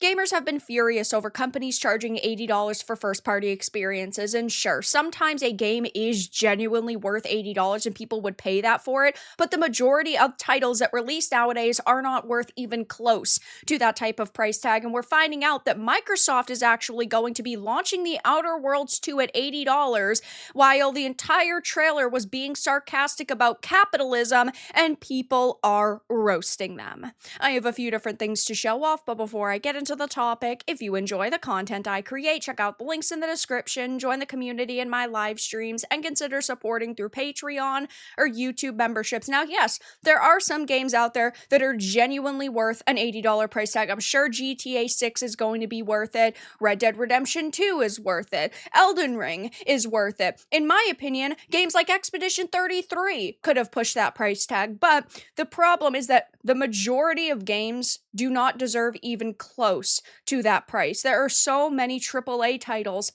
Gamers have been furious over companies charging $80 for first-party experiences, and sure, sometimes a game is genuinely worth $80 and people would pay that for it, but the majority of titles that release nowadays are not worth even close to that type of price tag, and we're finding out that Microsoft is actually going to be launching The Outer Worlds 2 at $80, while the entire trailer was being sarcastic about capitalism, and people are roasting them. I have a few different things to show off, but before I get into the topic, if you enjoy the content I create, check out the links in the description, join the community in my live streams, and consider supporting through Patreon or YouTube memberships. Now, yes, there are some games out there that are genuinely worth an $80 price tag. I'm sure GTA 6 is going to be worth it. Red Dead Redemption 2 is worth it. Elden Ring is worth it. In my opinion, games like Expedition 33 could have pushed that price tag, but the problem is that the majority of games do not deserve even close to that price. There are so many AAA titles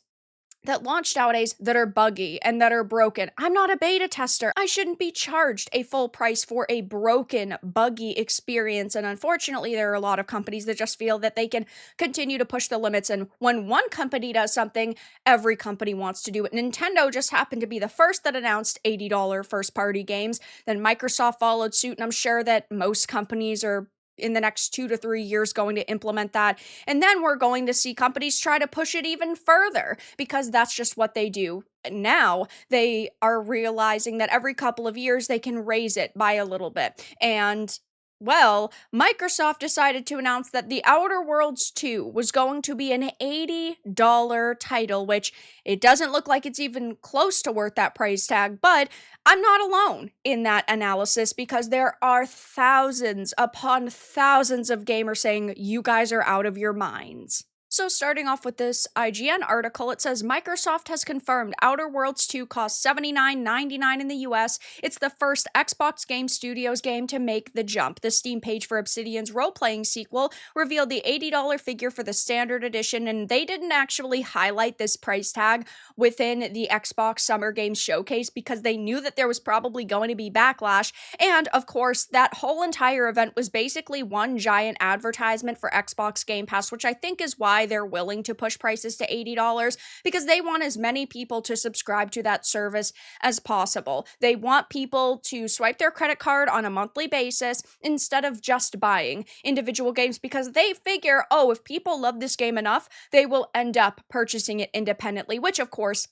that launch nowadays that are buggy and that are broken. I'm not a beta tester. I shouldn't be charged a full price for a broken, buggy experience. And unfortunately, there are a lot of companies that just feel that they can continue to push the limits. And when one company does something, every company wants to do it. Nintendo just happened to be the first that announced $80 first-party games. Then Microsoft followed suit, and I'm sure that most companies are in the next 2 to 3 years going to implement that. And then we're going to see companies try to push it even further because that's just what they do. Now they are realizing that every couple of years they can raise it by a little bit. And well, Microsoft decided to announce that The Outer Worlds 2 was going to be an $80 title, which it doesn't look like it's even close to worth that price tag, but I'm not alone in that analysis because there are thousands upon thousands of gamers saying you guys are out of your minds. So starting off with this IGN article, it says Microsoft has confirmed Outer Worlds 2 costs $79.99 in the US. It's the first Xbox Game Studios game to make the jump. The Steam page for Obsidian's role-playing sequel revealed the $80 figure for the standard edition, and they didn't actually highlight this price tag within the Xbox Summer Games Showcase because they knew that there was probably going to be backlash. And of course, that whole entire event was basically one giant advertisement for Xbox Game Pass, which I think is why they're willing to push prices to $80 because they want as many people to subscribe to that service as possible. They want people to swipe their credit card on a monthly basis instead of just buying individual games because they figure, oh, if people love this game enough, they will end up purchasing it independently, which of course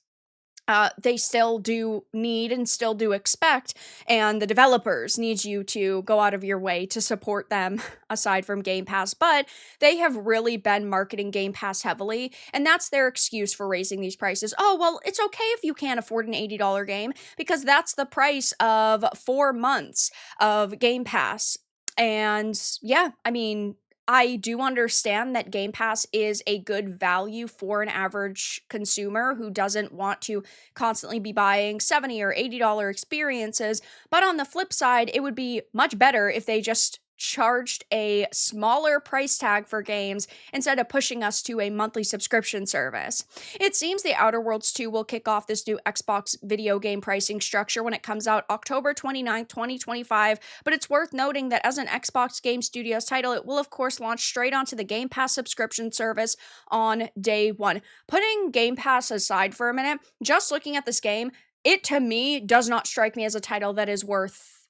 they still do need and still do expect, and the developers need you to go out of your way to support them aside from Game Pass, but they have really been marketing Game Pass heavily, and that's their excuse for raising these prices. Oh, well, it's okay if you can't afford an $80 game, because that's the price of 4 months of Game Pass. And yeah, I mean, I do understand that Game Pass is a good value for an average consumer who doesn't want to constantly be buying $70 or $80 experiences, but on the flip side, it would be much better if they just charged a smaller price tag for games instead of pushing us to a monthly subscription service. It seems The Outer Worlds 2 will kick off this new Xbox video game pricing structure when it comes out October 29th, 2025, but it's worth noting that as an Xbox Game Studios title, it will of course launch straight onto the Game Pass subscription service on day one. Putting Game Pass aside for a minute, just looking at this game, it to me does not strike me as a title that is worth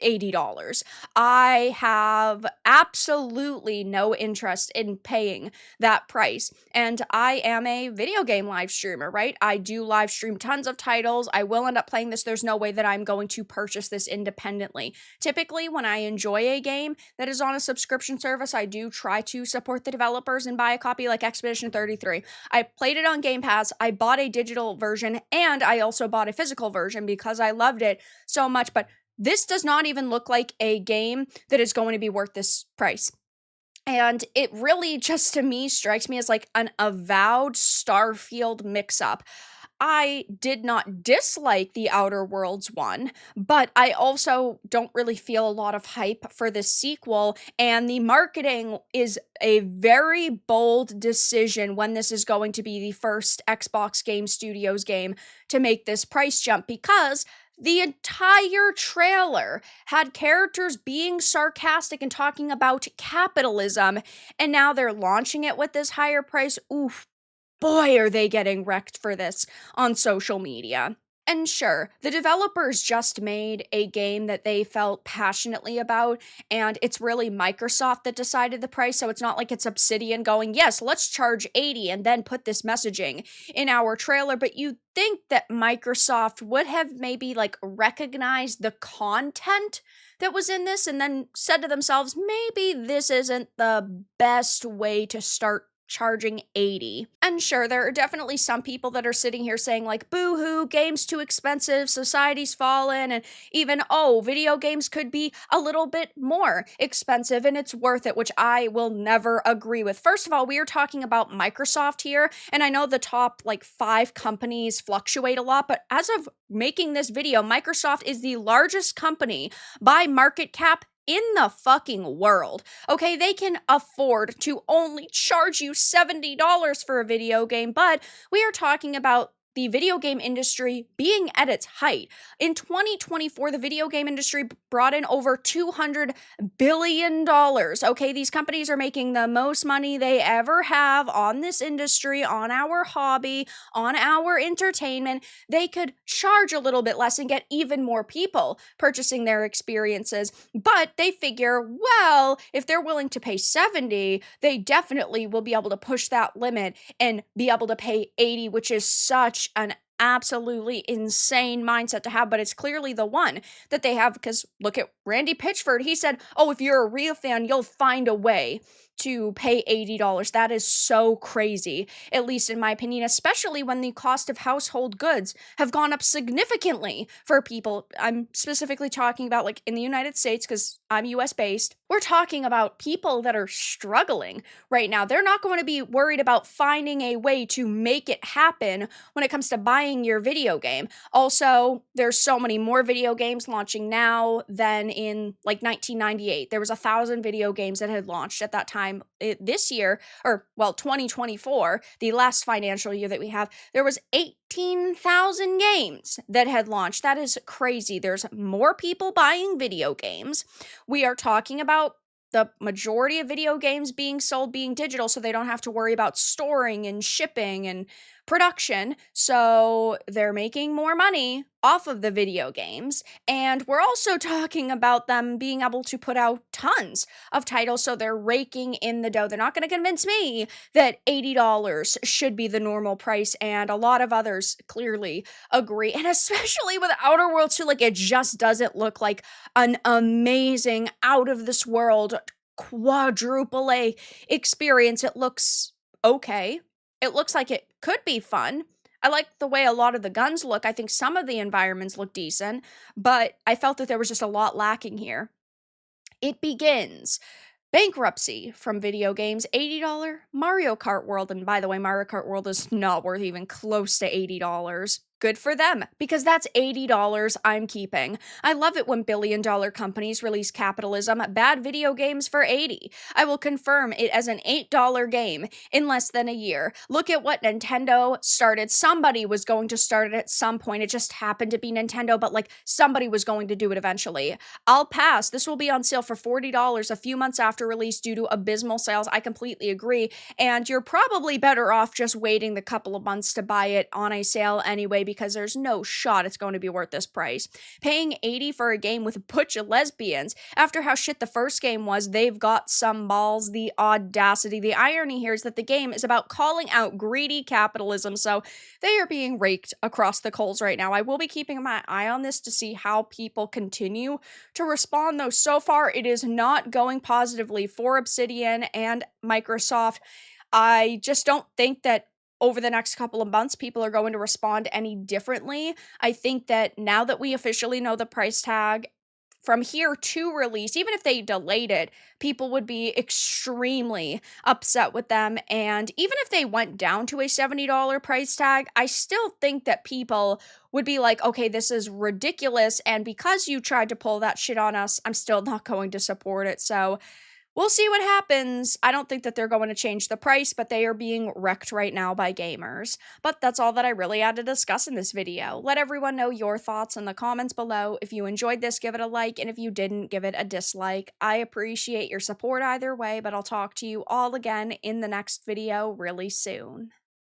$80. I have absolutely no interest in paying that price. And I am a video game live streamer, right? I do live stream tons of titles. I will end up playing this. There's no way that I'm going to purchase this independently. Typically, when I enjoy a game that is on a subscription service, I do try to support the developers and buy a copy, like Expedition 33. I played it on Game Pass. I bought a digital version, and I also bought a physical version because I loved it so much. But this does not even look like a game that is going to be worth this price. And it really just to me strikes me as like an avowed Starfield mix-up. I did not dislike the Outer Worlds one, but I also don't really feel a lot of hype for this sequel, and the marketing is a very bold decision when this is going to be the first Xbox Game Studios game to make this price jump, because The entire trailer had characters being sarcastic and talking about capitalism, and now they're launching it with this higher price. Oof, boy, are they getting wrecked for this on social media. And sure, the developers just made a game that they felt passionately about, and it's really Microsoft that decided the price, so it's not like it's Obsidian going, yes, let's charge 80 and then put this messaging in our trailer, but you'd think that Microsoft would have maybe like recognized the content that was in this and then said to themselves, maybe this isn't the best way to start charging 80. And sure, there are definitely some people that are sitting here saying like, boo-hoo, games too expensive, society's fallen, and even, oh, video games could be a little bit more expensive and it's worth it, which I will never agree with. First of all, we are talking about Microsoft here, and I know the top like 5 companies fluctuate a lot, but as of making this video, Microsoft is the largest company by market cap in the fucking world. Okay, they can afford to only charge you $70 for a video game, but we are talking about the video game industry being at its height. In 2024, the video game industry brought in over $200 billion. Okay, these companies are making the most money they ever have on this industry, on our hobby, on our entertainment. They could charge a little bit less and get even more people purchasing their experiences. But they figure, well, if they're willing to pay 70, they definitely will be able to push that limit and be able to pay 80, which is such an absolutely insane mindset to have, but it's clearly the one that they have, because look at Randy Pitchford. He said, oh, if you're a real fan, you'll find a way to pay $80. That is so crazy, at least in my opinion, especially when the cost of household goods have gone up significantly for people. I'm specifically talking about like in the United States, because I'm US based. We're talking about people that are struggling right now. They're not going to be worried about finding a way to make it happen when it comes to buying your video game. Also, there's so many more video games launching now than in like 1998. There was 1,000 video games that had launched at that time. This year, or well, 2024, the last financial year that we have, there was 18,000 games that had launched. That is crazy. There's more people buying video games. We are talking about the majority of video games being sold being digital, so they don't have to worry about storing and shipping and production. So they're making more money off of the video games. And we're also talking about them being able to put out tons of titles, so they're raking in the dough. They're not going to convince me that $80 should be the normal price, and a lot of others clearly agree. And especially with Outer Worlds 2, like it just doesn't look like an amazing out of this world quadruple A experience. It looks okay. It looks like it could be fun. I like the way a lot of the guns look. I think some of the environments look decent, but I felt that there was just a lot lacking here. It begins. Bankruptcy from video games, $80 Mario Kart World. And by the way, Mario Kart World is not worth even close to $80. Good for them, because that's $80 I'm keeping. I love it when billion-dollar companies release capitalism. Bad video games for $80. I will confirm it as an $8 game in less than a year. Look at what Nintendo started. Somebody was going to start it at some point. It just happened to be Nintendo, but like somebody was going to do it eventually. I'll pass. This will be on sale for $40 a few months after release due to abysmal sales. I completely agree. And you're probably better off just waiting the couple of months to buy it on a sale anyway, because there's no shot it's going to be worth this price. Paying $80 for a game with a bunch of lesbians, after how shit the first game was, they've got some balls. The audacity. The irony here is that the game is about calling out greedy capitalism, so they are being raked across the coals right now. I will be keeping my eye on this to see how people continue to respond, though so far it is not going positively for Obsidian and Microsoft. I just don't think that over the next couple of months, people are going to respond any differently. I think that now that we officially know the price tag from here to release, even if they delayed it, people would be extremely upset with them. And even if they went down to a $70 price tag, I still think that people would be like, okay, this is ridiculous. And because you tried to pull that shit on us, I'm still not going to support it. So We'll see what happens. I don't think that they're going to change the price, but they are being wrecked right now by gamers. But that's all that I really had to discuss in this video. Let everyone know your thoughts in the comments below. If you enjoyed this, give it a like, and if you didn't, give it a dislike. I appreciate your support either way, but I'll talk to you all again in the next video really soon.